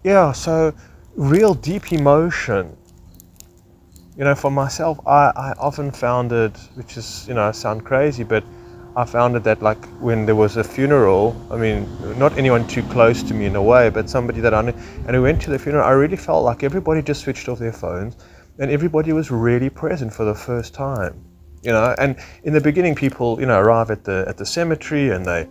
yeah, so real deep emotion. For myself, I often found it, which is, sound crazy, but I found it that like when there was a funeral, I mean, not anyone too close to me in a way, but somebody that I knew, and we went to the funeral, I really felt like everybody just switched off their phones and everybody was really present for the first time, and in the beginning people, arrive at the cemetery and they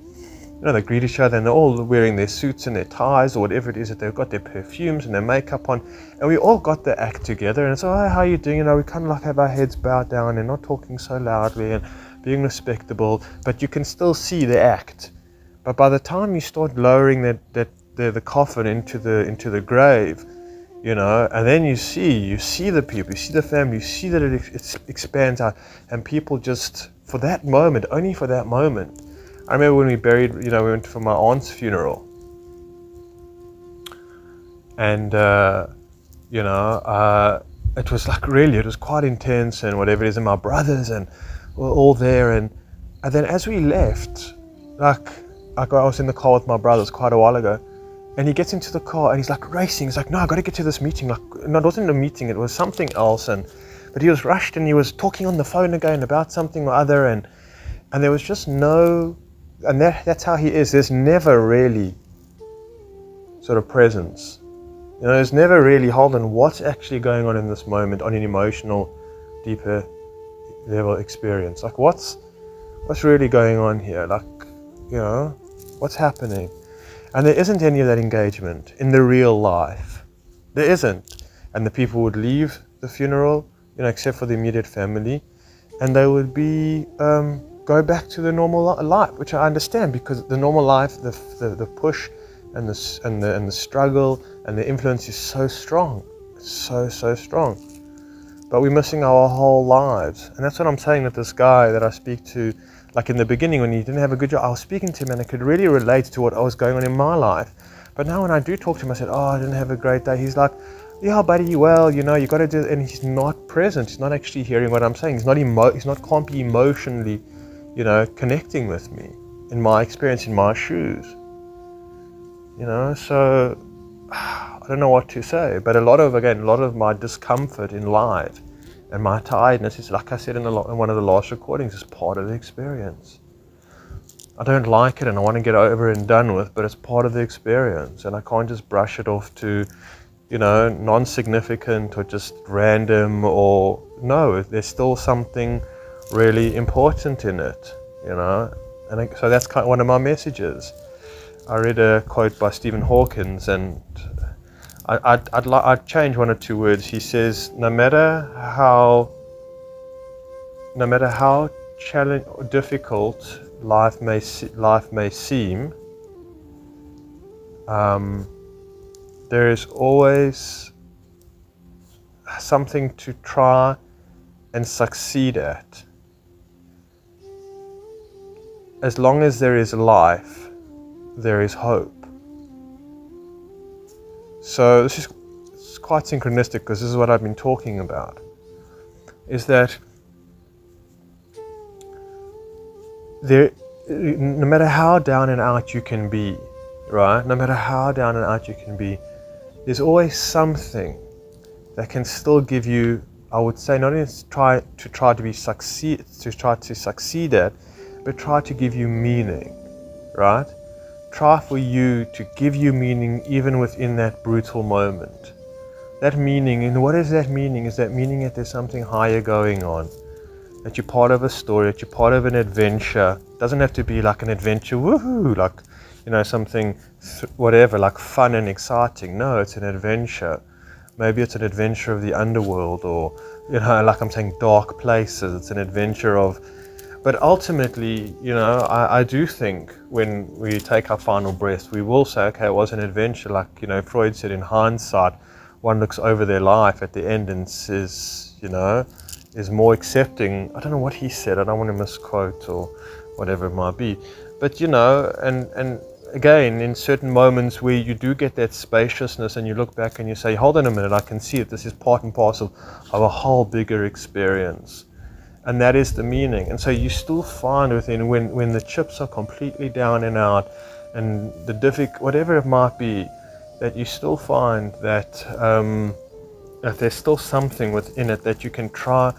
greet each other and they're all wearing their suits and their ties or whatever it is that they've got their perfumes and their makeup on. And we all got the act together and it's, oh, how are you doing? We kind of like have our heads bowed down and not talking so loudly and being respectable, but you can still see the act. But by the time you start lowering the coffin into the grave, and then you see the people, you see the family, you see that it expands out and people just, for that moment, only for that moment. I remember when we buried, we went for my aunt's funeral. And, it was like really, it was quite intense and whatever it is, and my brothers and were all there. And then as we left, like I was in the car with my brothers quite a while ago, and he gets into the car and he's like racing. He's like, no, I got to get to this meeting. Like, no, it wasn't a meeting, it was something else. But he was rushed and he was talking on the phone again about something or other. And there was just no, and that's how he is. There's never really sort of presence. There's never really, hold on, what's actually going on in this moment on an emotional, deeper level experience? Like, what's really going on here? Like, what's happening? And there isn't any of that engagement in the real life. There isn't. And the people would leave the funeral, except for the immediate family, and they would be go back to the normal life, which I understand, because the normal life, the push and the struggle and the influence is so strong, so strong. But we're missing our whole lives, and that's what I'm saying. That this guy that I speak to, like in the beginning when he didn't have a good job, I was speaking to him and I could really relate to what was going on in my life. But now when I do talk to him, I said, oh, I didn't have a great day. He's like, yeah, buddy, well, you got to do it. And he's not present. He's not actually hearing what I'm saying. He's not can't be emotionally, connecting with me in my experience, in my shoes. So I don't know what to say. But a lot of my discomfort in life and my tiredness is, like I said in one of the last recordings, is part of the experience. I don't like it and I want to get over and done with, but it's part of the experience, and I can't just brush it off to, non-significant or just random, or no, there's still something really important in it, and so that's kind of one of my messages. I read a quote by Stephen Hawkins, and I'd change one or two words. He says, no matter how challenging or difficult life may seem, there is always something to try and succeed at. As long as there is life, there is hope. So it's quite synchronistic, because this is what I've been talking about, is that no matter how down and out you can be, right? No matter how down and out you can be, there's always something that can still give you, I would say, not only try to succeed at, but try to give you meaning, right? Try for you to give you meaning even within that brutal moment. That meaning, and what is that meaning? Is that meaning that there's something higher going on, that you're part of a story, that you're part of an adventure. It doesn't have to be like an adventure, woohoo, like, something, whatever, like fun and exciting. No, it's an adventure. Maybe it's an adventure of the underworld, or, like I'm saying, dark places. It's an adventure of, but ultimately, I do think when we take our final breath, we will say, okay, it was an adventure. Like, Freud said, in hindsight, one looks over their life at the end and says, is more accepting. I don't know what he said. I don't want to misquote or whatever it might be. But, and again, in certain moments where you do get that spaciousness and you look back and you say, hold on a minute, I can see it. This is part and parcel of a whole bigger experience. And that is the meaning. And so you still find within, when the chips are completely down and out, and whatever it might be, that you still find that there's still something within it that you can try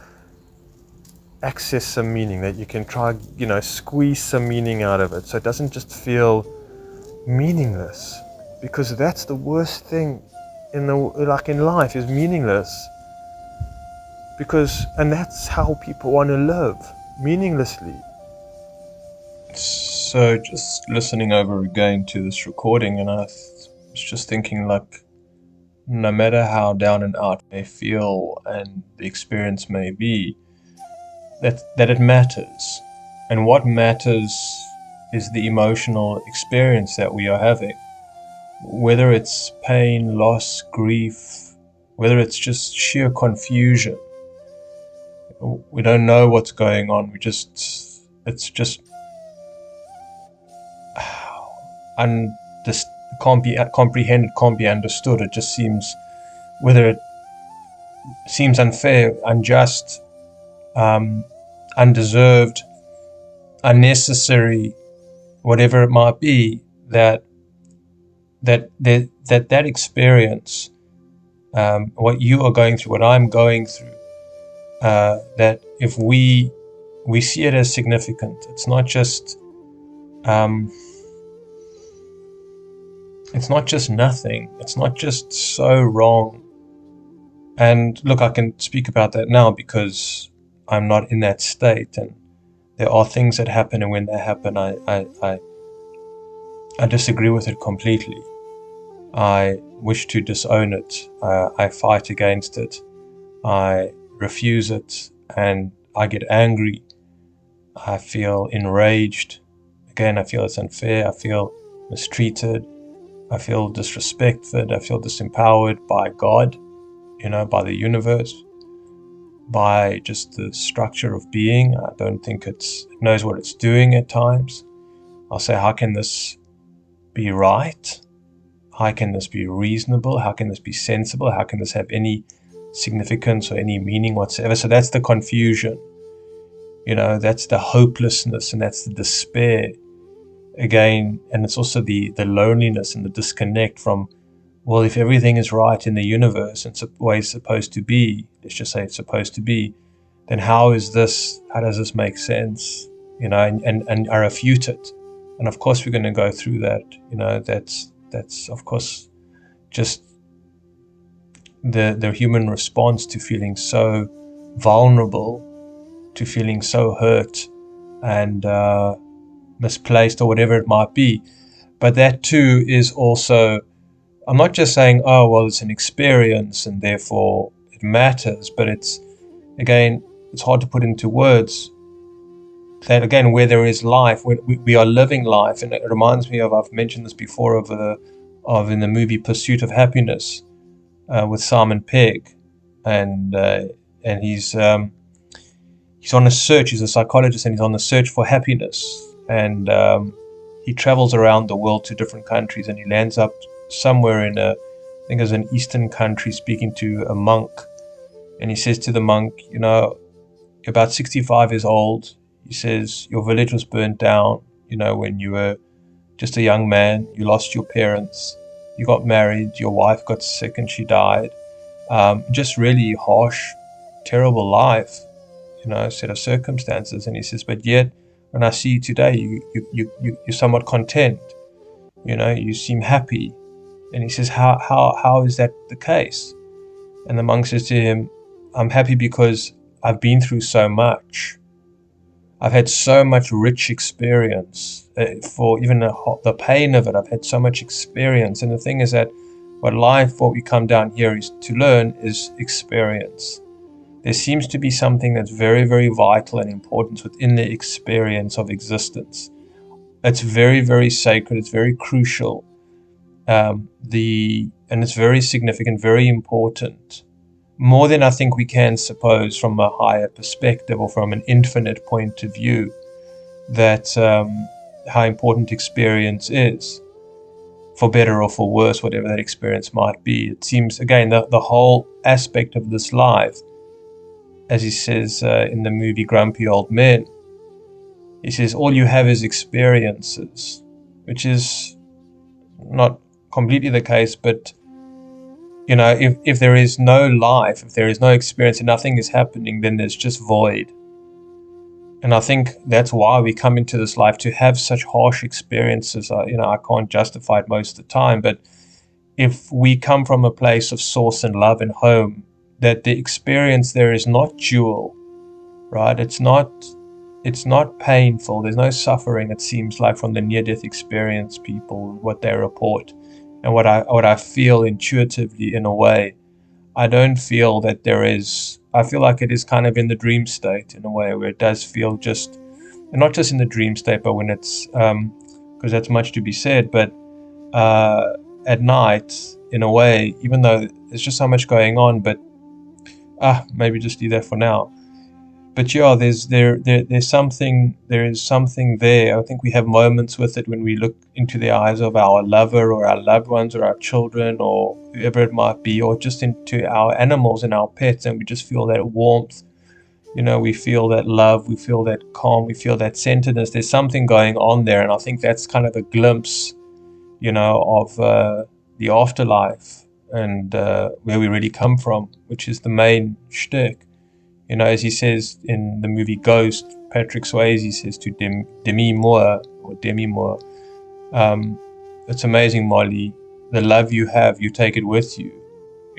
access some meaning, that you can try, squeeze some meaning out of it, so it doesn't just feel meaningless. Because that's the worst thing in life, is meaningless. And that's how people want to live, meaninglessly. So just listening over again to this recording, and I was just thinking, like, no matter how down and out I may feel and the experience may be, that it matters. And what matters is the emotional experience that we are having. Whether it's pain, loss, grief, whether it's just sheer confusion. We don't know what's going on. It's just can't be comprehended, can't be understood. It just seems, whether it seems unfair, unjust, undeserved, unnecessary, whatever it might be, that experience, what you are going through, what I'm going through, that if we see it as significant, it's not just nothing. It's not just so wrong. And look, I can speak about that now because I'm not in that state, and there are things that happen, and when they happen, I disagree with it completely. I wish to disown it. I fight against it. I refuse it, and I get angry. I feel enraged. Again, I feel it's unfair. I feel mistreated. I feel disrespected. I feel disempowered by God, by the universe, by just the structure of being. I don't think it knows what it's doing at times. I'll say, how can this be right? How can this be reasonable? How can this be sensible? How can this have any significance or any meaning whatsoever? So that's the confusion, that's the hopelessness, and that's the despair again. And it's also the loneliness and the disconnect from, well, if everything is right in the universe and it's the way it's supposed to be, let's just say it's supposed to be, then how does this make sense? And I refute it. And of course we're going to go through that. That's of course just the human response to feeling so vulnerable, to feeling so hurt and misplaced, or whatever it might be. But that too is also, I'm not just saying, oh, well, it's an experience and therefore it matters, but it's hard to put into words that, again, where there is life, we are living life. And it reminds me of, I've mentioned this before, of in the movie Pursuit of Happiness with Simon Pegg, and he's on a search. He's a psychologist, and he's on the search for happiness, and he travels around the world to different countries, and he lands up somewhere in I think it's an Eastern country, speaking to a monk, and he says to the monk, you're about 65 years old. He says, your village was burnt down, when you were just a young man. You lost your parents. You got married. Your wife got sick and she died. Just really harsh, terrible life, set of circumstances. And he says, but yet, when I see you today, you're somewhat content. You seem happy. And he says, how is that the case? And the monk says to him, I'm happy because I've been through so much. I've had so much rich experience for even the pain of it. I've had so much experience. And the thing is that what we come down here is to learn is experience. There seems to be something that's very, very vital and important within the experience of existence. It's very, very sacred. It's very crucial. And it's very significant, very important. More than I think we can suppose from a higher perspective or from an infinite point of view, that how important experience is, for better or for worse, whatever that experience might be. It seems, again, the whole aspect of this life, as he says in the movie Grumpy Old Men, he says, all you have is experiences, which is not completely the case, but if there is no life, if there is no experience and nothing is happening, then there's just void. And I think that's why we come into this life, to have such harsh experiences. I can't justify it most of the time, but if we come from a place of source and love and home, that the experience there is not dual, right? It's not painful. There's no suffering, it seems like, from the near-death experience people, what they report. And what I feel intuitively, in a way, I don't feel that there is. I feel like it is kind of in the dream state, in a way, where it does feel just, and not just in the dream state, but when it's, because that's much to be said, but uh, at night, in a way, even though there's just so much going on, but maybe just do that for now. But yeah, there is something there. I think we have moments with it when we look into the eyes of our lover or our loved ones or our children or whoever it might be, or just into our animals and our pets, and we just feel that warmth. We feel that love, we feel that calm, we feel that centeredness. There's something going on there, and I think that's kind of a glimpse, of the afterlife, and where we really come from, which is the main shtick. As he says in the movie Ghost, Patrick Swayze says to Demi Moore, um, it's amazing, Molly, the love you have, you take it with you.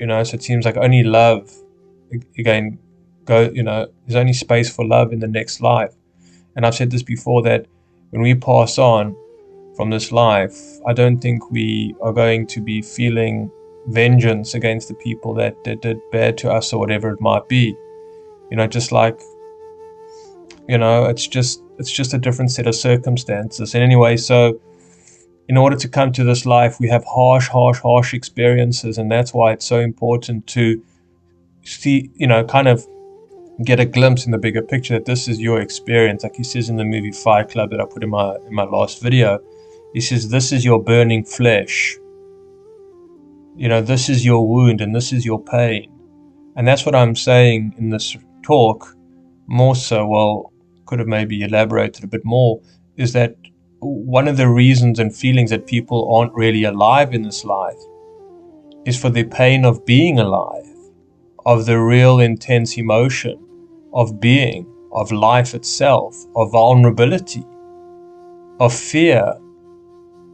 So it seems like only love, again, there's only space for love in the next life. And I've said this before, that when we pass on from this life, I don't think we are going to be feeling vengeance against the people that did bad to us or whatever it might be. Just like, it's just a different set of circumstances. And anyway, so in order to come to this life, we have harsh experiences, and that's why it's so important to see, kind of get a glimpse in the bigger picture, that this is your experience. Like he says in the movie Fight Club that I put in my last video, he says, this is your burning flesh. This is your wound and this is your pain. And that's what I'm saying in this talk, more so, well, could have maybe elaborated a bit more, is that one of the reasons and feelings that people aren't really alive in this life is for the pain of being alive, of the real intense emotion of being, of life itself, of vulnerability, of fear,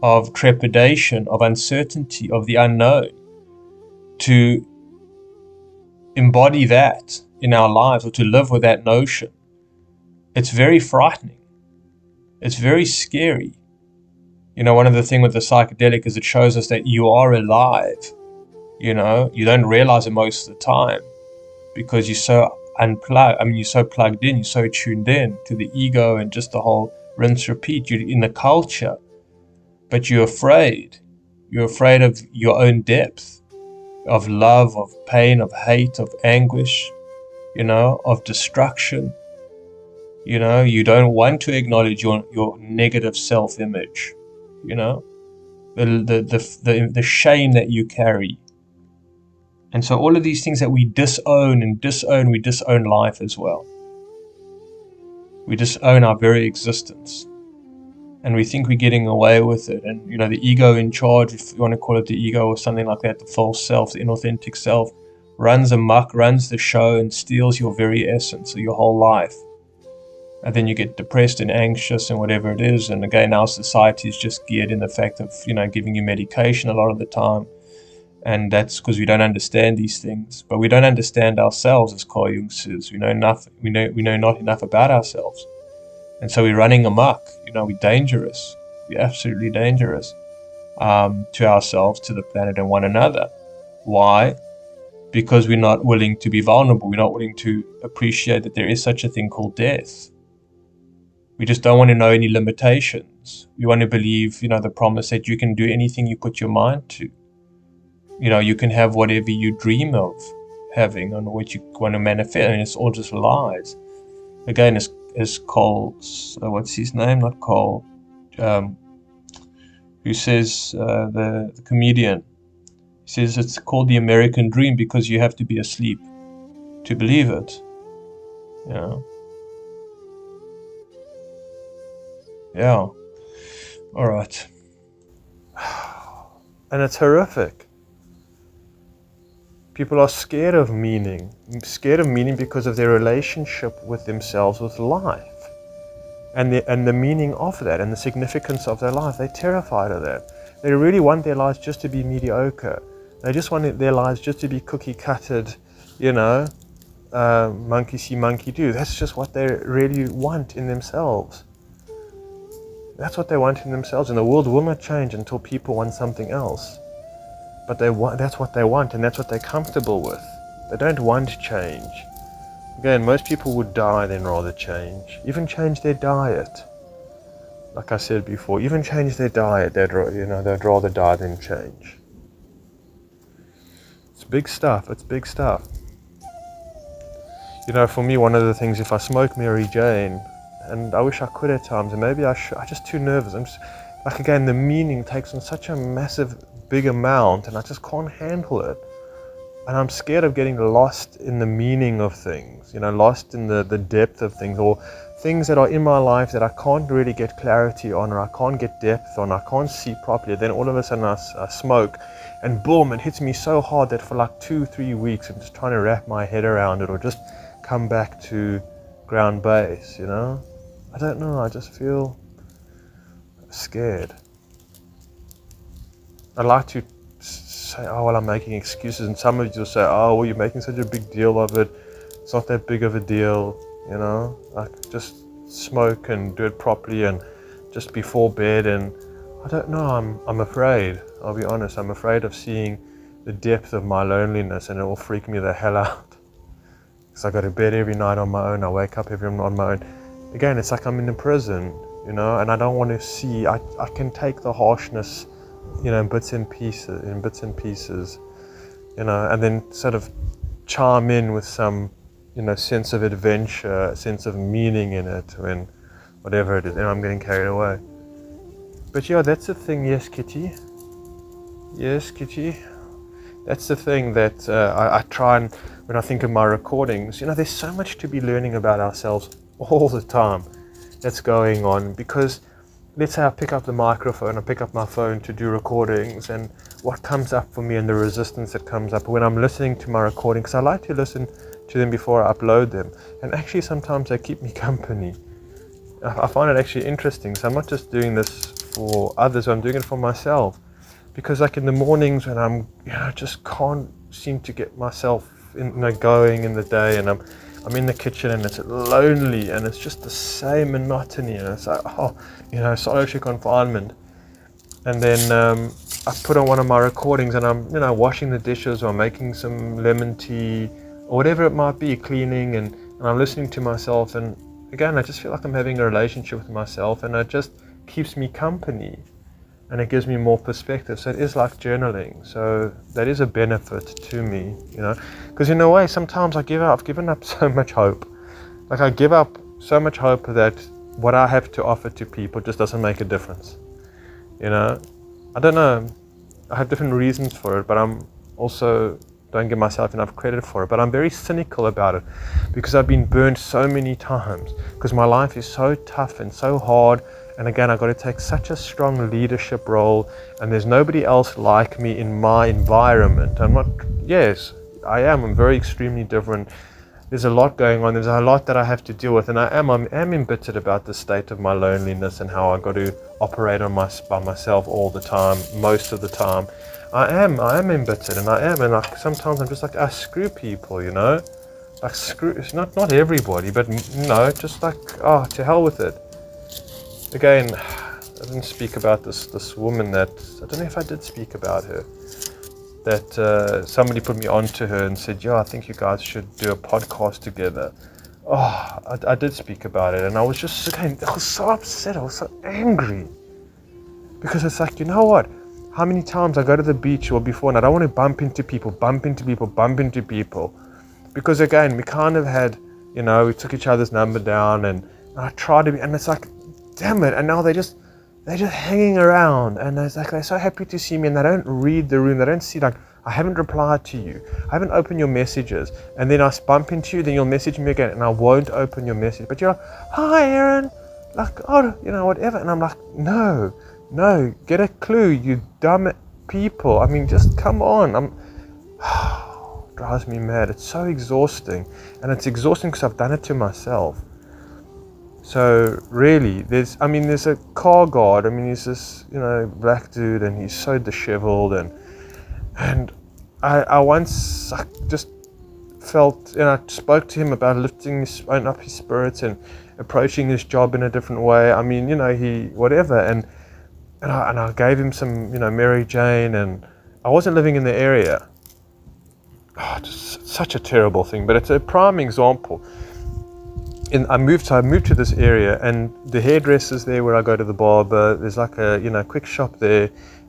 of trepidation, of uncertainty, of the unknown. To embody that in our lives, or to live with that notion, it's very frightening. It's very scary. One of the things with the psychedelic is it shows us that you are alive. You don't realize it most of the time because you're so unplugged. You're so plugged in, you're so tuned in to the ego and just the whole rinse repeat. You're in the culture, but you're afraid. You're afraid of your own depth, of love, of pain, of hate, of anguish, of destruction. You don't want to acknowledge your negative self-image, the shame that you carry. And so all of these things that we disown, we disown life as well. We disown our very existence. And we think we're getting away with it. And, the ego in charge, if you want to call it the ego or something like that, the false self, the inauthentic self, runs amok, runs the show, and steals your very essence of your whole life. And then you get depressed and anxious and whatever it is. And again, our society is just geared in the fact of, giving you medication a lot of the time. And that's because we don't understand these things. But we don't understand ourselves, as Carl Jung says. We know not enough about ourselves. And so we're running amok. We're dangerous. We're absolutely dangerous to ourselves, to the planet, and one another. Why? Because we're not willing to be vulnerable. We're not willing to appreciate that there is such a thing called death. We just don't want to know any limitations. We want to believe, the promise that you can do anything you put your mind to. You can have whatever you dream of having and what you want to manifest. It's all just lies. Again, as Cole, what's his name? Not Cole. Who says, the comedian, he says it's called the American dream because you have to be asleep to believe it. Yeah. All right. And it's horrific. People are scared of meaning because of their relationship with themselves, with life, and the meaning of that, and the significance of their life. They're terrified of that. They really want their lives just to be mediocre. They just want their lives just to be cookie-cutted, monkey see, monkey do. That's just what they really want in themselves. That's what they want in themselves, and the world will not change until people want something else. But that's what they want, and that's what they're comfortable with. They don't want change. Again, most people would die than rather change. Even change their diet. Like I said before, even change their diet, they'd rather die than change. It's big stuff. For me, one of the things, if I smoke Mary Jane, and I wish I could at times, and maybe I'm just too nervous. The meaning takes on such a massive, big amount, and I just can't handle it. And I'm scared of getting lost in the meaning of things, lost in the depth of things, or things that are in my life that I can't really get clarity on, or I can't get depth on, I can't see properly. Then all of a sudden I smoke, and boom, it hits me so hard that for like 2-3 weeks I'm just trying to wrap my head around it, or just come back to ground base, I don't know, I just feel scared. I like to say, oh, well, I'm making excuses, and some of you will say, oh, well, you're making such a big deal of it. It's not that big of a deal, like just smoke and do it properly, and just before bed. And I don't know, I'm afraid, I'll be honest, I'm afraid of seeing the depth of my loneliness, and it will freak me the hell out. Because I go to bed every night on my own, I wake up every night on my own. Again, it's like I'm in a prison, and I don't want to see, I can take the harshness, in bits and pieces, and then sort of chime in with some, sense of adventure, sense of meaning in it, when whatever it is, and I'm getting carried away. But yeah, that's the thing. Yes, Kitty. That's the thing that I try, and when I think of my recordings, there's so much to be learning about ourselves all the time that's going on. Because let's say I pick up the microphone, I pick up my phone to do recordings, and what comes up for me, and the resistance that comes up when I'm listening to my recording, because I like to listen to them before I upload them, and actually sometimes they keep me company. I find it actually interesting. So I'm not just doing this for others, I'm doing it for myself, because like in the mornings when I'm just can't seem to get myself going in the day, and I'm in the kitchen, and it's lonely, and it's just the same monotony, and it's like, solitary confinement. And then I put on one of my recordings, and I'm washing the dishes, or making some lemon tea, or whatever it might be, cleaning, and I'm listening to myself, and again I just feel like I'm having a relationship with myself, and it just keeps me company, and it gives me more perspective. So it is like journaling. So that is a benefit to me, because in a way sometimes I've given up so much hope. Like I give up so much hope that what I have to offer to people just doesn't make a difference. I don't know, I have different reasons for it, but I'm also don't give myself enough credit for it. But I'm very cynical about it, because I've been burned so many times, because my life is so tough and so hard. And again, I've got to take such a strong leadership role, and there's nobody else like me in my environment. I'm very extremely different. There's a lot going on. There's a lot that I have to deal with, and I'm embittered about the state of my loneliness, and how I've got to operate by myself all the time, most of the time. I am embittered, and like sometimes I'm just like, screw people, like screw. It's not everybody, but just like, to hell with it. Again, I didn't speak about this woman that, I don't know if I did speak about her, that somebody put me on to her and said, I think you guys should do a podcast together. I did speak about it, and I was just sitting, I was so upset, I was so angry, because it's like, what? How many times I go to the beach or before, and I don't want to bump into people, because again, we kind of had, we took each other's number down, and I tried to be, and it's like, damn it, and now they're just hanging around, and it's like they're so happy to see me, and they don't read the room, they don't see, like, I haven't replied to you, I haven't opened your messages, and then I bump into you, then you'll message me again, and I won't open your message, but you're like, hi Aaron, like, whatever, and I'm like, no, get a clue, you dumb people. I mean, just come on. Drives me mad. It's so exhausting, and it's exhausting because I've done it to myself. So really, there's a car guard. I mean, he's this, black dude, and he's so disheveled, and I once just felt, I spoke to him about lifting up his spirits and approaching his job in a different way. I mean, he whatever, and I gave him some, Mary Jane, and I wasn't living in the area. Just such a terrible thing, but it's a prime example. I moved to this area, and the hairdresser's there where I go to the barber. There's like a quick shop there,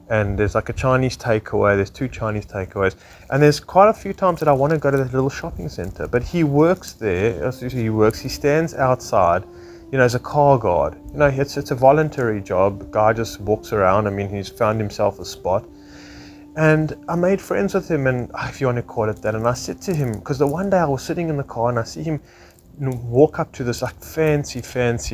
and there's like a Chinese takeaway. There's 2 Chinese takeaways, and there's quite a few times that I want to go to that little shopping center. But he works there. He stands outside, as a car guard. It's a voluntary job. Guy just walks around. I mean, he's found himself a spot. And I made friends with him, and if you want to call it that. And I said to him, because the one day I was sitting in the car and I see him walk up to this like fancy,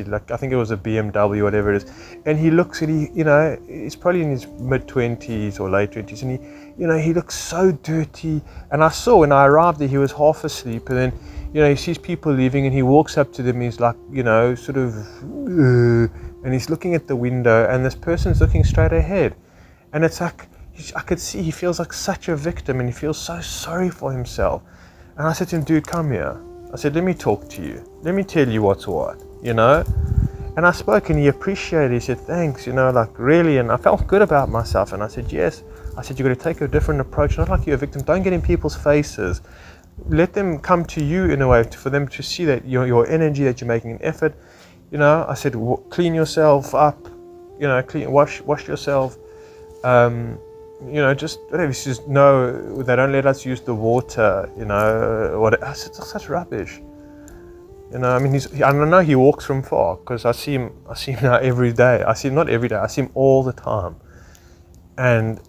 like I think it was a BMW, whatever it is. And he looks at he's probably in his mid-20s or late 20s, and he looks so dirty. And I saw when I arrived there, he was half asleep, and then he sees people leaving, and he walks up to them. He's like, sort of, and he's looking at the window, and this person's looking straight ahead, and it's like, I could see he feels like such a victim, and he feels so sorry for himself. And I said to him, dude, come here. I said, let me talk to you. Let me tell you what's what, And I spoke, and he appreciated it. He said, thanks, like really. And I felt good about myself. And I said, yes. I said, you've got to take a different approach, not like you're a victim. Don't get in people's faces. Let them come to you in a way for them to see that your energy, that you're making an effort. I said, clean yourself up, wash yourself. Just whatever. He says, no, they don't let us use the water. I said, it's such rubbish. I know he walks from far, because I see him now every day. I see him not every day. I see him all the time, and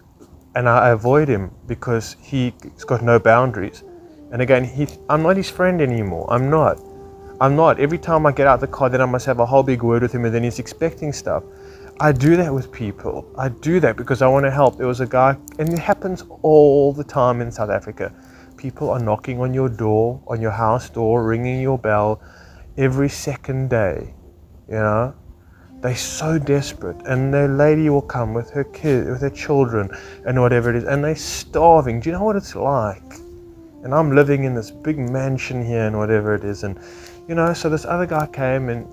I avoid him because he's got no boundaries. And again, I'm not his friend anymore. I'm not. Every time I get out of the car, then I must have a whole big word with him, and then he's expecting stuff. I do that with people. I do that because I want to help. There was a guy, and it happens all the time in South Africa. People are knocking on your door, on your house door, ringing your bell every second day. They're so desperate, and their lady will come with her kid, with her children, and whatever it is, and they're starving. Do you know what it's like? And I'm living in this big mansion here, and whatever it is, and so this other guy came, and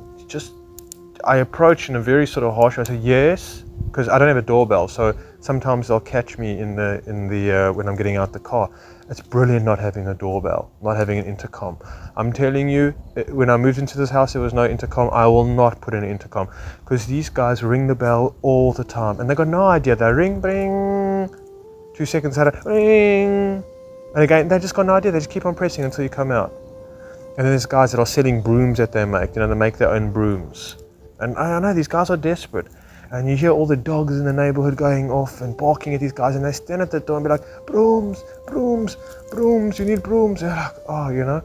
I approached in a very sort of harsh way. I said, yes, because I don't have a doorbell, so sometimes they'll catch me in the when I'm getting out the car. It's brilliant not having a doorbell, not having an intercom. I'm telling you, when I moved into this house, there was no intercom. I will not put in an intercom, because these guys ring the bell all the time, and they got no idea. They ring, bring, 2 seconds later, ring, and again, they just got no idea. They just keep on pressing until you come out. And then there's guys that are selling brooms that they make. They make their own brooms. And I know these guys are desperate, and you hear all the dogs in the neighborhood going off and barking at these guys, and they stand at the door and be like, brooms, brooms, brooms, you need brooms. They're like, oh,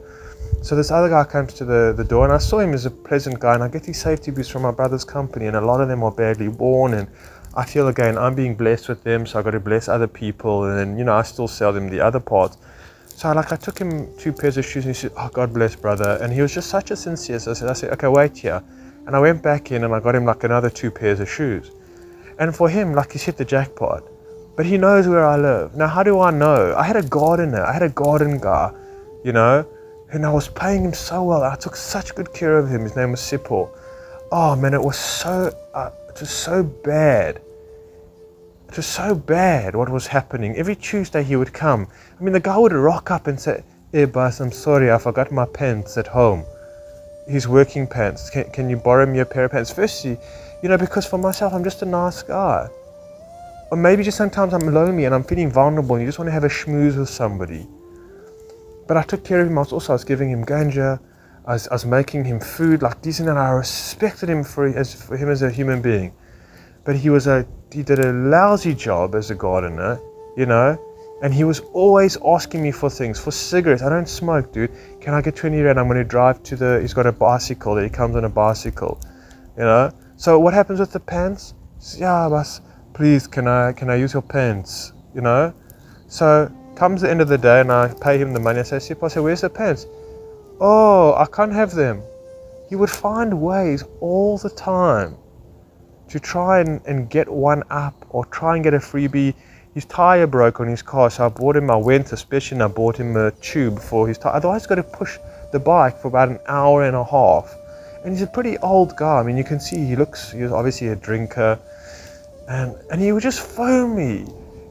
So this other guy comes to the door, and I saw him as a pleasant guy, and I get these safety boots from my brother's company, and a lot of them are badly worn, and I feel, again, I'm being blessed with them, so I got to bless other people, and then, I still sell them the other parts. So I took him 2 pairs of shoes, and he said, oh, God bless, brother. And he was just such a sincere. So I said, okay, wait here. And I went back in, and I got him another 2 pairs of shoes. And for him, he's hit the jackpot. But he knows where I live. Now, how do I know? I had a gardener. I had a garden guy, and I was paying him so well. I took such good care of him. His name was Sipho. Oh, man, it was so bad. It was so bad what was happening. Every Tuesday he would come. The guy would rock up and say, hey, boss, I'm sorry, I forgot my pants at home. His working pants. Can you borrow me a pair of pants? Firstly, because for myself, I'm just a nice guy. Or maybe just sometimes I'm lonely and I'm feeling vulnerable and you just want to have a schmooze with somebody. But I took care of him. I was giving him ganja. I was making him food like decent, and I respected him for him as a human being. But he did a lousy job as a gardener, and he was always asking me for things, for cigarettes. I don't smoke, dude. Can I get 20 rand? I'm going to drive he's got a bicycle that he comes on a bicycle, So what happens with the pants? Yeah, boss, please, can I use your pants? You know? So comes the end of the day and I pay him the money. I say, Sipho, where's the pants? Oh, I can't have them. He would find ways all the time to try and get one up or try and get a freebie. His tire broke on his car, so I went especially and I bought him a tube for his tire. Otherwise, he's got to push the bike for about an hour and a half. And he's a pretty old guy. I mean, you can see he was obviously a drinker. And he would just phone me,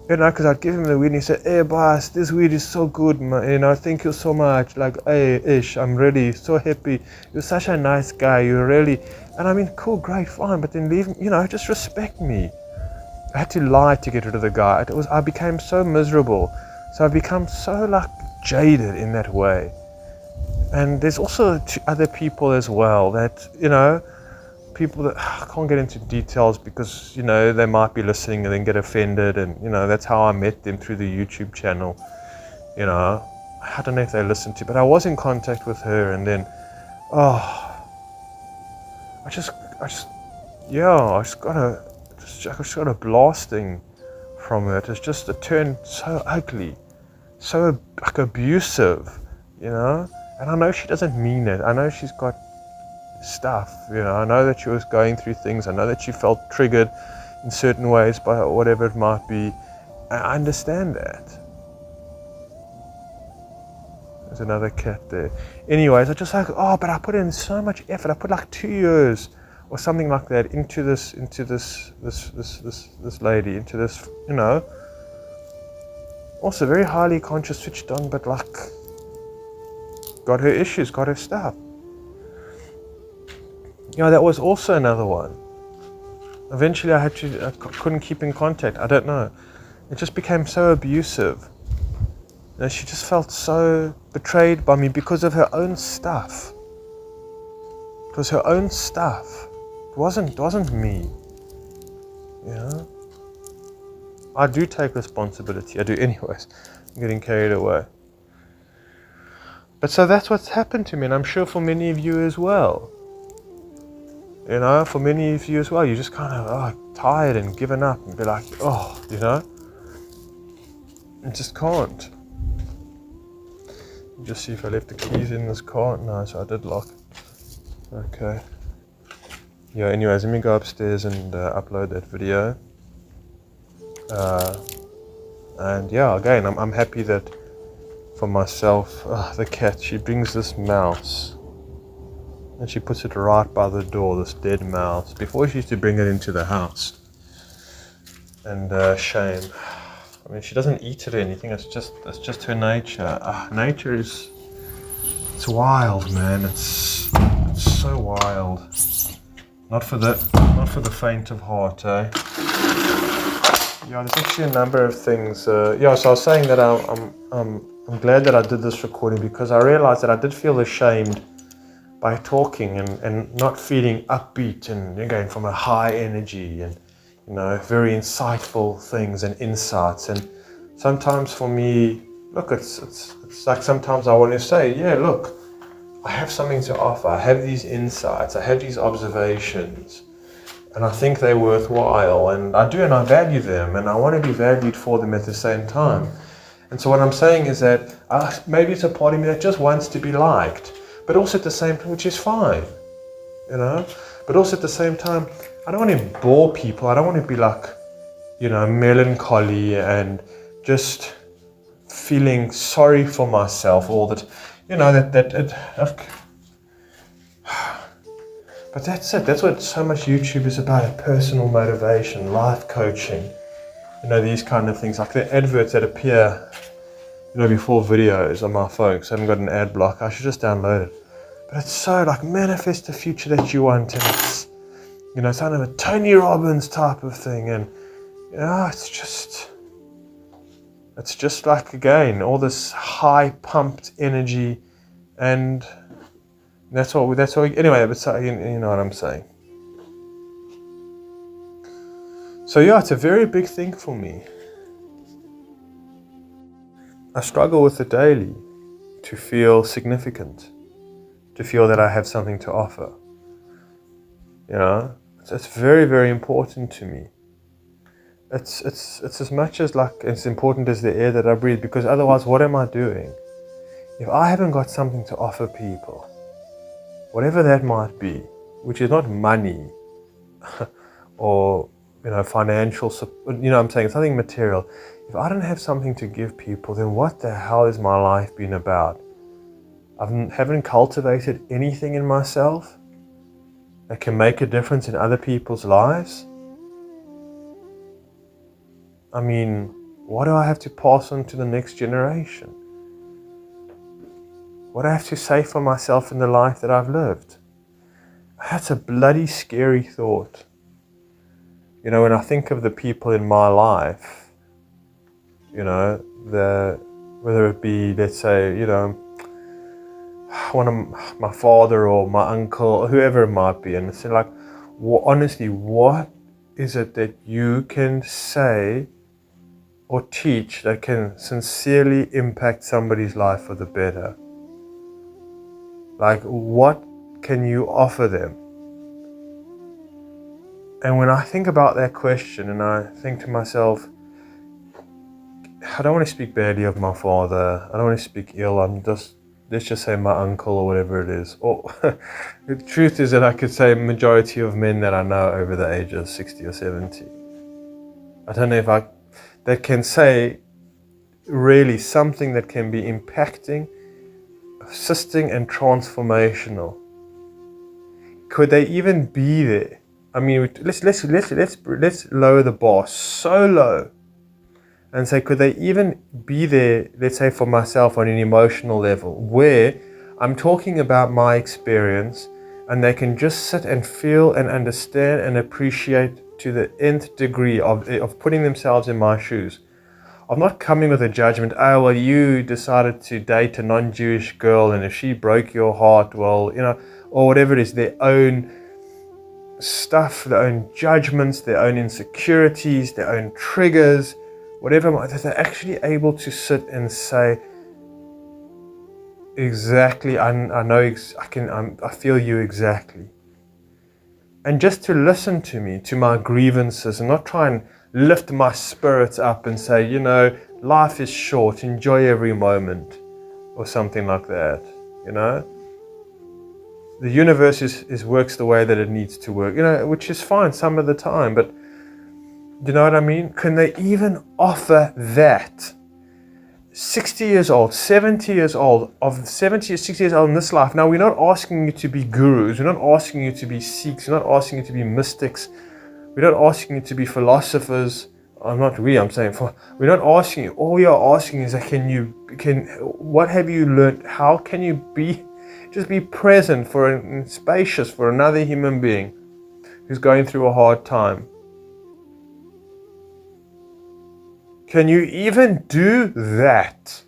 you know, because I'd give him the weed and he said, hey boss, this weed is so good, man. You know, thank you so much. Like, hey Ish, I'm really so happy. You're such a nice guy. You're really, and I mean, cool, great, fine, but then leave, you know, just respect me. I had to lie to get rid of the guy. I became so miserable. So I've become so like jaded in that way. And there's also other people as well that, you know, people that I can't get into details because, you know, they might be listening and then get offended, and, you know, that's how I met them, through the YouTube channel. You know, I don't know if they listened to, but I was in contact with her, and then, I just got a blasting from it. It turned so ugly, so like abusive, you know. And I know she doesn't mean it. I know she's got stuff, you know. I know that she was going through things. I know that she felt triggered in certain ways by whatever it might be. I understand that. There's another cat there. Anyways, I just like, but I put in so much effort. I put like 2 years or something like that into this lady, into this, you know. Also very highly conscious, switched on, but like got her issues, got her stuff. You know, that was also another one. Eventually I couldn't keep in contact. I don't know. It just became so abusive. You know, she just felt so betrayed by me because of her own stuff. It was her own stuff. It wasn't me. You know? I do take responsibility. I do anyways. I'm getting carried away. But so that's what's happened to me, and I'm sure for many of you as well. You know, for many of you as well, you're just kind of tired and given up and be like, you know, you just can't. Just see if I left the keys in this car. No, so I did lock it. Okay. Yeah, anyways, let me go upstairs and upload that video. And yeah, again, I'm happy that for myself, the cat, she brings this mouse and she puts it right by the door, this dead mouse. Before she used to bring it into the house. And shame. I mean, she doesn't eat it or anything, it's just her nature. Nature it's wild, man. It's so wild. Not for the faint of heart, eh? Yeah, there's actually a number of things. So I was saying that I'm glad that I did this recording because I realized that I did feel ashamed by talking and not feeling upbeat and again from a high energy and, you know, very insightful things and insights. And sometimes for me, look, it's like sometimes I want to say, yeah, look, I have something to offer. I have these insights. I have these observations. And I think they're worthwhile. And I do, and I value them. And I want to be valued for them at the same time. And so what I'm saying is that maybe it's a part of me that just wants to be liked. But also at the same time, which is fine. You know? But also at the same time, I don't want to bore people. I don't want to be like, you know, melancholy and just feeling sorry for myself all that, you know, but that's it. That's what so much YouTube is about, personal motivation, life coaching, you know, these kind of things, like the adverts that appear, you know, before videos on my phone, because I haven't got an ad block. I should just download it. But it's so like, manifest the future that you want, and it's, you know, kind of a Tony Robbins type of thing, and, you know, it's just like, again, all this high pumped energy, and that's what anyway, but so, you know what I'm saying. So yeah, it's a very big thing for me. I struggle with it daily to feel significant, to feel that I have something to offer. You know, it's very, very important to me. it's as much as like it's important as the air that I breathe, because otherwise what am I doing? If I haven't got something to offer people, whatever that might be, which is not money or financial support, I'm saying something material. If I don't have something to give people, then what the hell is my life been about? I haven't cultivated anything in myself that can make a difference in other people's lives. I mean, what do I have to pass on to the next generation? What do I have to say for myself in the life that I've lived? That's a bloody scary thought. When I think of the people in my life, whether it be, let's say, one of my father or my uncle or whoever it might be, and it's like, honestly, what is it that you can say or teach that can sincerely impact somebody's life for the better? Like, what can you offer them? And when I think about that question, and I think to myself, I don't want to speak badly of my father, I don't want to speak ill, let's just say my uncle or whatever it is. Or the truth is that I could say majority of men that I know over the age of 60 or 70. I don't know if that can say really something that can be impacting, assisting and transformational. Could they even be there? I mean, let's lower the bar so low and say, could they even be there, let's say for myself on an emotional level, where I'm talking about my experience and they can just sit and feel and understand and appreciate to the nth degree of putting themselves in my shoes, of not coming with a judgment, oh, well, you decided to date a non-Jewish girl and if she broke your heart, well, or whatever it is, their own stuff, their own judgments, their own insecurities, their own triggers, whatever, that they're actually able to sit and say, exactly, I know, I feel you exactly. And just to listen to me, to my grievances, and not try and lift my spirits up and say, life is short, enjoy every moment, or something like that, The universe works the way that it needs to work, which is fine some of the time, but you know what I mean? Can they even offer that? 60 years old, 70 years old, of 70 or 60 years old in this life. Now, we're not asking you to be gurus. We're not asking you to be Sikhs. We're not asking you to be mystics. We're not asking you to be philosophers. I'm saying, we're not asking you. All we are asking is that what have you learned? How can you just be present and spacious for another human being who's going through a hard time? Can you even do that?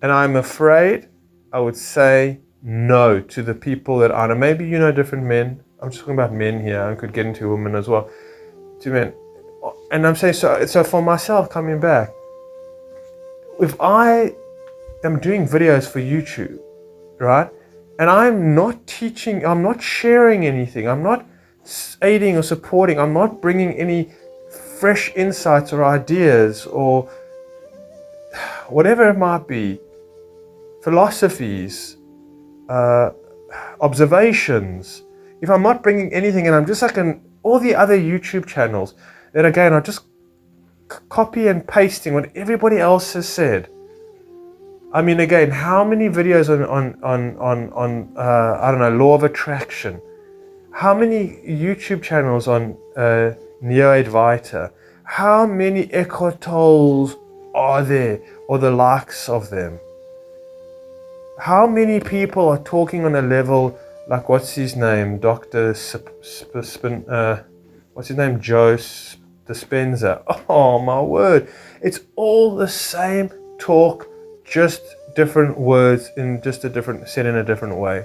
And I'm afraid I would say no to the people that I know. Maybe different men. I'm just talking about men here. I could get into women as well. To men. And I'm saying, so for myself, coming back, if I am doing videos for YouTube, right? And I'm not teaching, I'm not sharing anything. I'm not aiding or supporting. I'm not bringing any fresh insights or ideas or whatever it might be, philosophies, observations. If I'm not bringing anything, and I'm just like all the other YouTube channels that again are just copy and pasting what everybody else has said. I mean, again, how many videos on I don't know, law of attraction? How many YouTube channels on Neo-Advaita? How many Eckhart Tolles are there, or the likes of them? How many people are talking on a level like, what's his name, Dr. what's his name, Joe Dispenza? Oh my word, it's all the same talk, just different words in just said in a different way.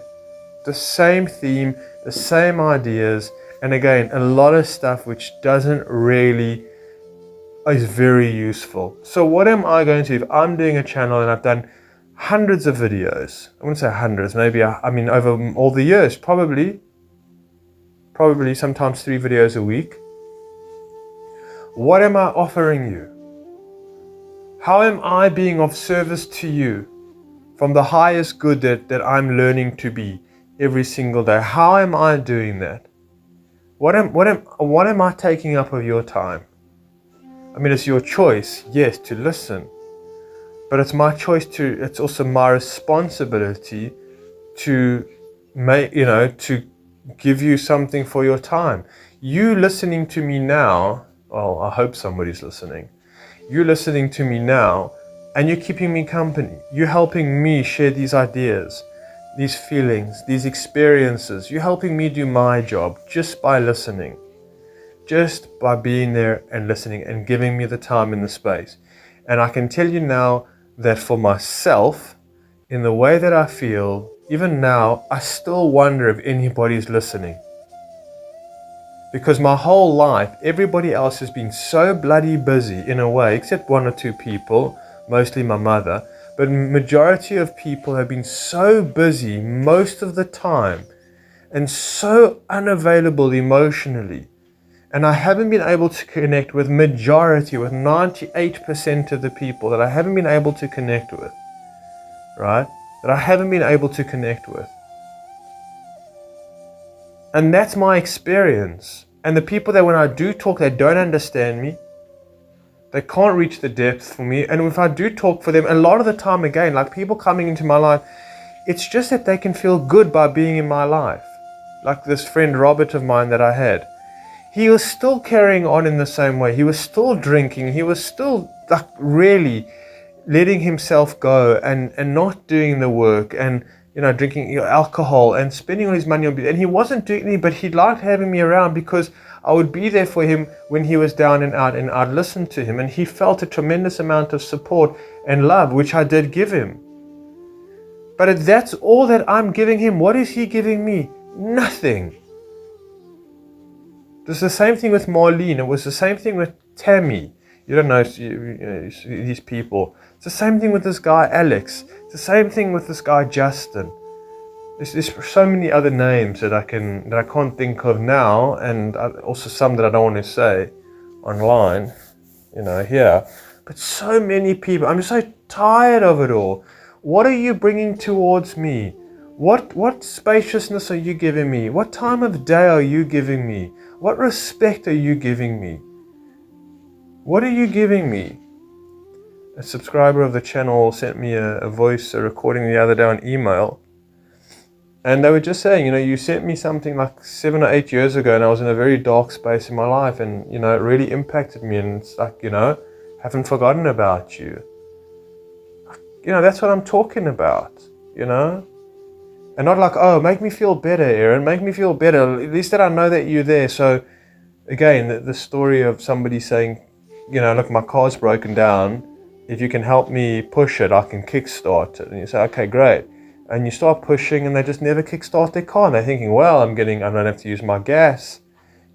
The same theme, the same ideas, and again, a lot of stuff which is very useful. So what am I going to do if I'm doing a channel and I've done hundreds of videos? I wouldn't say hundreds, maybe, over all the years, probably sometimes 3 videos a week. What am I offering you? How am I being of service to you from the highest good that I'm learning to be every single day? How am I doing that? What am I taking up of your time? I mean, it's your choice, yes, to listen, but it's my choice it's also my responsibility to to give you something for your time. You listening to me now, well, I hope somebody's listening. You're listening to me now, and you're keeping me company. You're helping me share these ideas, these feelings, these experiences. You're helping me do my job just by listening, just by being there and listening and giving me the time and the space. And I can tell you now that for myself, in the way that I feel, even now, I still wonder if anybody's listening. Because my whole life, everybody else has been so bloody busy in a way, except one or two people, mostly my mother, but majority of people have been so busy most of the time and so unavailable emotionally. And I haven't been able to connect with majority, with 98% of the people that I haven't been able to connect with, right? That I haven't been able to connect with. And that's my experience. And the people that when I do talk, they don't understand me. They can't reach the depth for me. And if I do talk for them, a lot of the time again, like people coming into my life, it's just that they can feel good by being in my life. Like this friend Robert of mine that I had. He was still carrying on in the same way. He was still drinking. He was still like really letting himself go and not doing the work and drinking alcohol and spending all his money on, and he wasn't doing any, but he liked having me around because I would be there for him when he was down and out, and I'd listen to him, and he felt a tremendous amount of support and love, which I did give him. But that's all that I'm giving him. What is he giving me? Nothing. It's the same thing with Marlene. It was the same thing with Tammy. You don't know these people. It's the same thing with this guy Alex. It's the same thing with this guy Justin. There's so many other names that I can't think of now, and also some that I don't want to say online, here. But so many people. I'm just so tired of it all. What are you bringing towards me? What spaciousness are you giving me? What time of day are you giving me? What respect are you giving me? What are you giving me? A subscriber of the channel sent me a voice recording the other day on email. And they were just saying, you sent me something like 7 or 8 years ago, and I was in a very dark space in my life, and, it really impacted me, and it's like, haven't forgotten about you. That's what I'm talking about, And not like, oh, make me feel better, Aaron, make me feel better. At least that I know that you're there. So, again, the story of somebody saying, look, my car's broken down. If you can help me push it, I can kickstart it. And you say, okay, great. And you start pushing, and they just never kickstart their car. And they're thinking, well, I don't have to use my gas.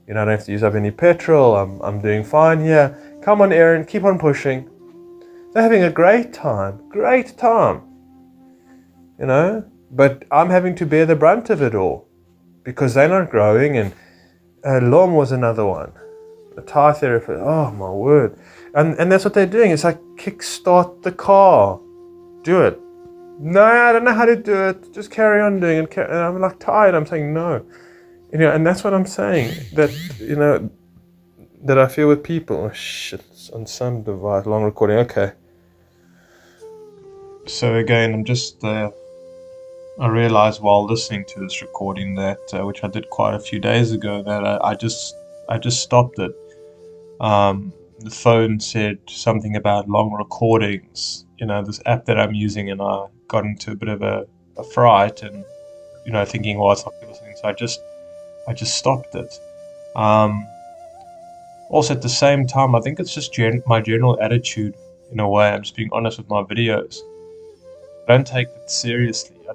I don't have to use up any petrol. I'm doing fine here. Come on, Aaron, keep on pushing. They're having a great time. But I'm having to bear the brunt of it all because they're not growing. And Lom was another one. A tire therapist. Oh, my word. And that's what they're doing. It's like, kickstart the car. Do it. No, I don't know how to do it. Just carry on doing it. And I'm like tired. I'm saying no. And that's what I'm saying. That, that I feel with people. Oh, shit. It's on some device. Long recording. Okay. So again, I'm just... I realized while listening to this recording that, which I did quite a few days ago, that I just stopped it. The phone said something about long recordings, this app that I'm using, and I got into a bit of a fright and, thinking, well, it's not listening. So I just stopped it. Also at the same time, I think it's just my general attitude in a way. I'm just being honest with my videos. I don't take it seriously. I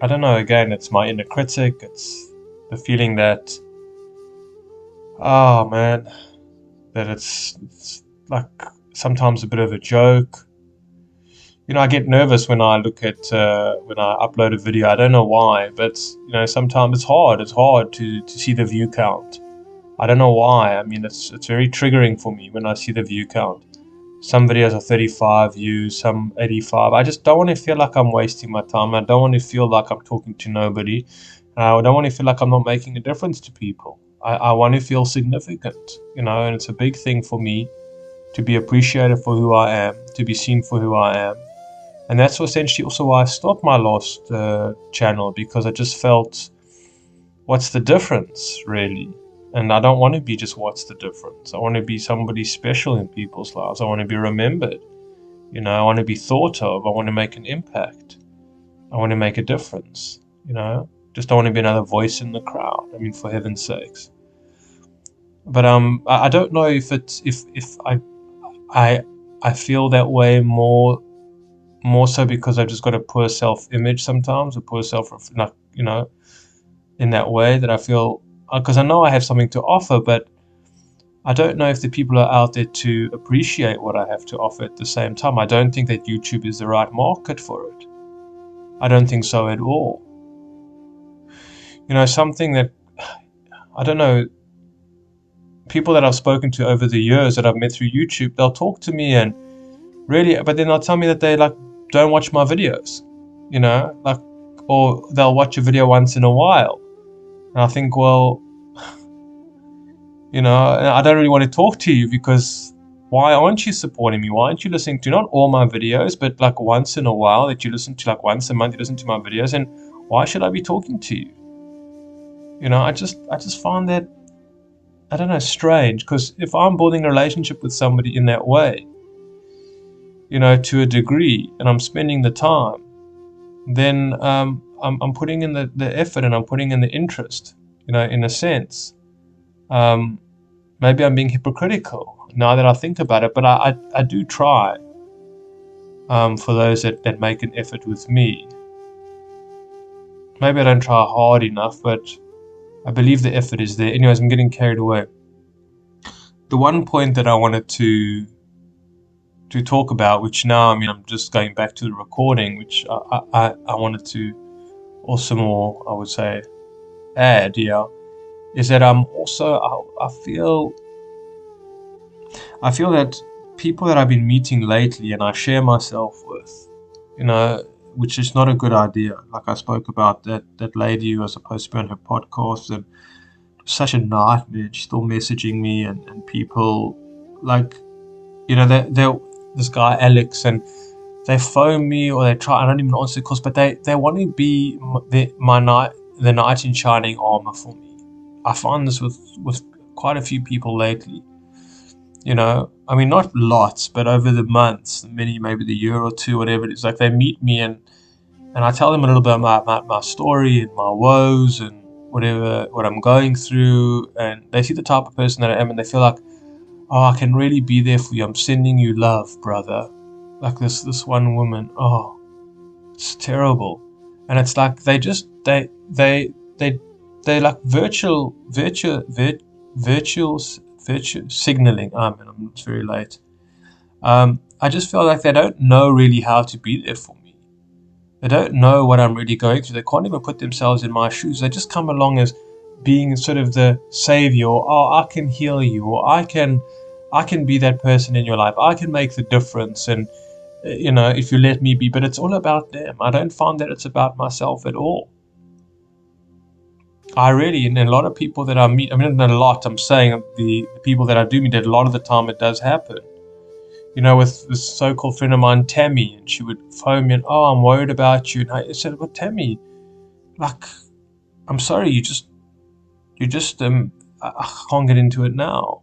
don't know, again, it's my inner critic. It's the feeling that, oh man, that it's like sometimes a bit of a joke. I get nervous when I look at, when I upload a video. I don't know why, but, sometimes it's hard. It's hard to see the view count. I don't know why. I mean, it's very triggering for me when I see the view count. Some videos are 35 views, some 85. I just don't want to feel like I'm wasting my time. I don't want to feel like I'm talking to nobody. I don't want to feel like I'm not making a difference to people. I want to feel significant, and it's a big thing for me to be appreciated for who I am, to be seen for who I am. And that's essentially also why I stopped my last channel, because I just felt, what's the difference, really? And I don't want to be just what's the difference. I want to be somebody special in people's lives. I want to be remembered. I want to be thought of. I want to make an impact. I want to make a difference. Just don't want to be another voice in the crowd. I mean, for heaven's sakes. But I don't know if I feel that way more so because I've just got a poor self-image sometimes, a poor in that way that I feel, because I know I have something to offer, but I don't know if the people are out there to appreciate what I have to offer at the same time. I don't think that YouTube is the right market for it. I don't think so at all. Something that, I don't know, people that I've spoken to over the years that I've met through YouTube, they'll talk to me and really, but then they'll tell me that they don't watch my videos, or they'll watch a video once in a while. And I think, well, I don't really want to talk to you, because why aren't you supporting me? Why aren't you listening to not all my videos, but once in a while that you listen to, once a month you listen to my videos, and why should I be talking to you? I just find that, I don't know, strange, because if I'm building a relationship with somebody in that way, to a degree, and I'm spending the time, then I'm putting in the effort, and I'm putting in the interest, in a sense. Maybe I'm being hypocritical now that I think about it, but I do try for those that make an effort with me. Maybe I don't try hard enough, but I believe the effort is there. Anyways, I'm getting carried away. The one point that I wanted to talk about, which now, I'm just going back to the recording, which I wanted to also more, I would say, add, is that I'm also, I feel that people that I've been meeting lately and I share myself with, which is not a good idea. Like I spoke about that lady who was supposed to be on her podcast, and such a nightmare. She's still messaging me, and people this guy Alex, and they phone me or they try. I don't even answer the calls, but they want to be the knight in shining armor for me. I find this with quite a few people lately. Not lots, but over the months, maybe the year or two, whatever it is, they meet me and I tell them a little bit about my story and my woes and what I'm going through, and they see the type of person that I am, and they feel like, oh, I can really be there for you. I'm sending you love, brother. Like this one woman, oh, it's terrible. And it's like they like virtual signaling. It's very late. I just feel like they don't know really how to be there for me. They don't know what I'm really going through. They can't even put themselves in my shoes. They just come along as being sort of the savior, or, oh, I can heal you, or I can be that person in your life. I can make the difference, and if you let me be. But it's all about them. I don't find that it's about myself at all. I really, and a lot of people that I meet, not a lot, I'm saying the people that I do meet, a lot of the time it does happen. With this so-called friend of mine, Tammy, and she would phone me and, oh, I'm worried about you. And I said, well, Tammy, I'm sorry, you just, I can't get into it now.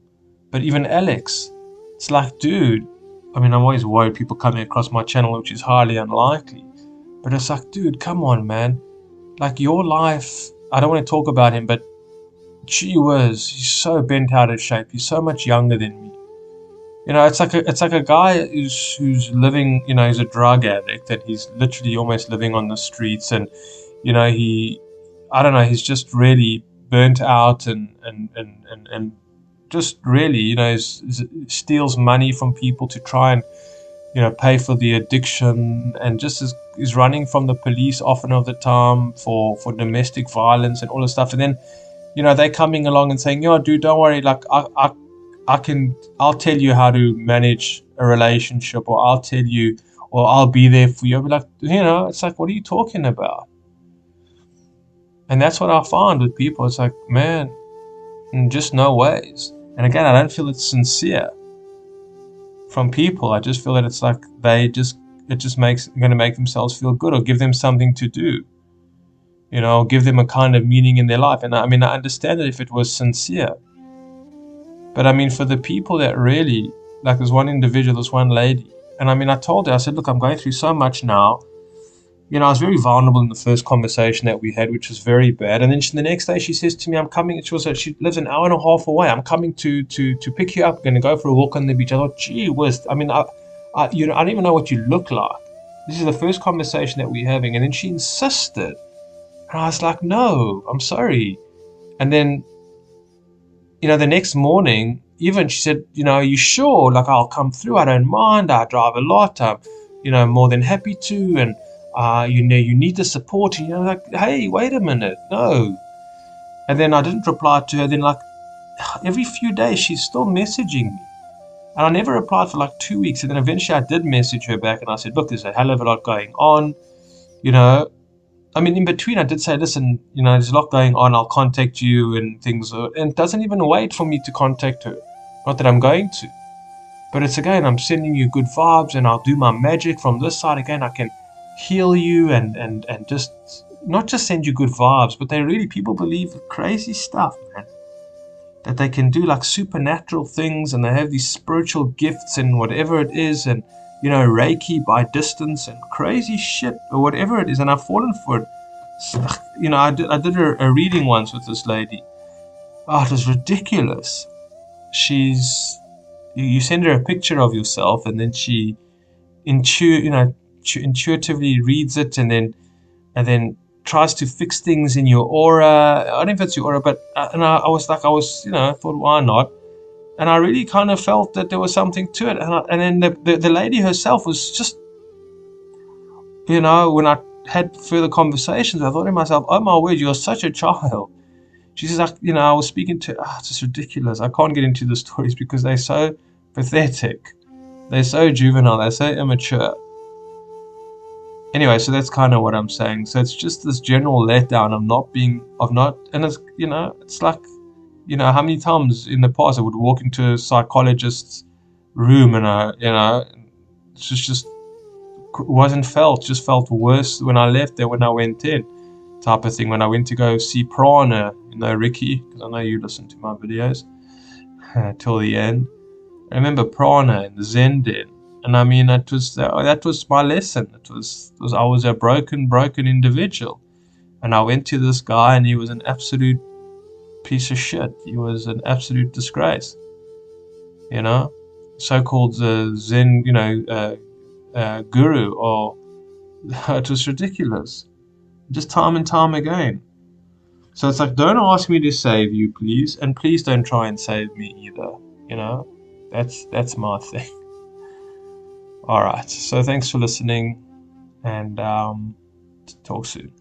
But even Alex, it's like, dude, I'm always worried people coming across my channel, which is highly unlikely. But it's like, dude, come on, man. Your life, I don't want to talk about him, but gee whiz, he's so bent out of shape. He's so much younger than me. It's like a guy who's living, he's a drug addict, and he's literally almost living on the streets, and he's just really burnt out and just really, steals money from people to try and pay for the addiction, and just is running from the police often of the time for domestic violence and all this stuff. And then they're coming along and saying, "Yo, dude, don't worry. Like, I'll tell you how to manage a relationship, or I'll tell you, or I'll be there for you." I'll be like, it's like, what are you talking about? And that's what I find with people. It's like, man, just no ways. And again, I don't feel it's sincere from people. I just feel that it's like it just going to make themselves feel good, or give them something to do, give them a kind of meaning in their life. And I mean, I understand that if it was sincere, but I mean, for the people that really, like, there's one individual, this one lady, and I mean, I told her, I said, look, I'm going through so much now. I was very vulnerable in the first conversation that we had, which was very bad. And then the next day she says to me, I'm coming. She lives an hour and a half away. I'm coming to pick you up. We're going to go for a walk on the beach. I thought, gee whiz. I mean, I don't even know what you look like. This is the first conversation that we're having. And then she insisted. And I was like, no, I'm sorry. And then, the next morning, even she said, are you sure? Like, I'll come through. I don't mind. I drive a lot. I'm, more than happy to. And, you need the support. And you're like, hey, wait a minute. No. And then I didn't reply to her. Then, like, every few days, she's still messaging me. And I never replied for like 2 weeks. And then eventually I did message her back. And I said, look, there's a hell of a lot going on. I mean, in between, I did say, listen, there's a lot going on. I'll contact you and things. And it doesn't even wait for me to contact her. Not that I'm going to. But it's, again, I'm sending you good vibes, and I'll do my magic from this side. Again, I can heal you and just not just send you good vibes, but people believe crazy stuff, man. That they can do, like, supernatural things, and they have these spiritual gifts and whatever it is, and Reiki by distance and crazy shit or whatever it is. And I've fallen for it. I did a reading once with this lady. Oh, it was ridiculous. You send her a picture of yourself, and then she intuitively reads it, and then tries to fix things in your aura. I don't know if it's your aura, but I thought, why not? And I really kind of felt that there was something to it. And then the lady herself was just, when I had further conversations, I thought to myself, oh my word, you're such a child. She says, I was speaking to, it's just ridiculous. I can't get into the stories because they're so pathetic. They're so juvenile. They're so immature. Anyway, so that's kind of what I'm saying. So it's just this general letdown and it's, it's like, how many times in the past I would walk into a psychologist's room and it just felt worse when I left than when I went in, type of thing. When I went to go see Prana, Ricky, because I know you listen to my videos till the end. I remember Prana in the Zen Den, and I mean, that was my lesson. I was a broken individual, and I went to this guy, and he was an absolute piece of shit. He was an absolute disgrace. So-called Zen, guru, or it was ridiculous, just time and time again. So it's like, don't ask me to save you, please, and please don't try and save me either. That's my thing. All right. So thanks for listening, and talk soon.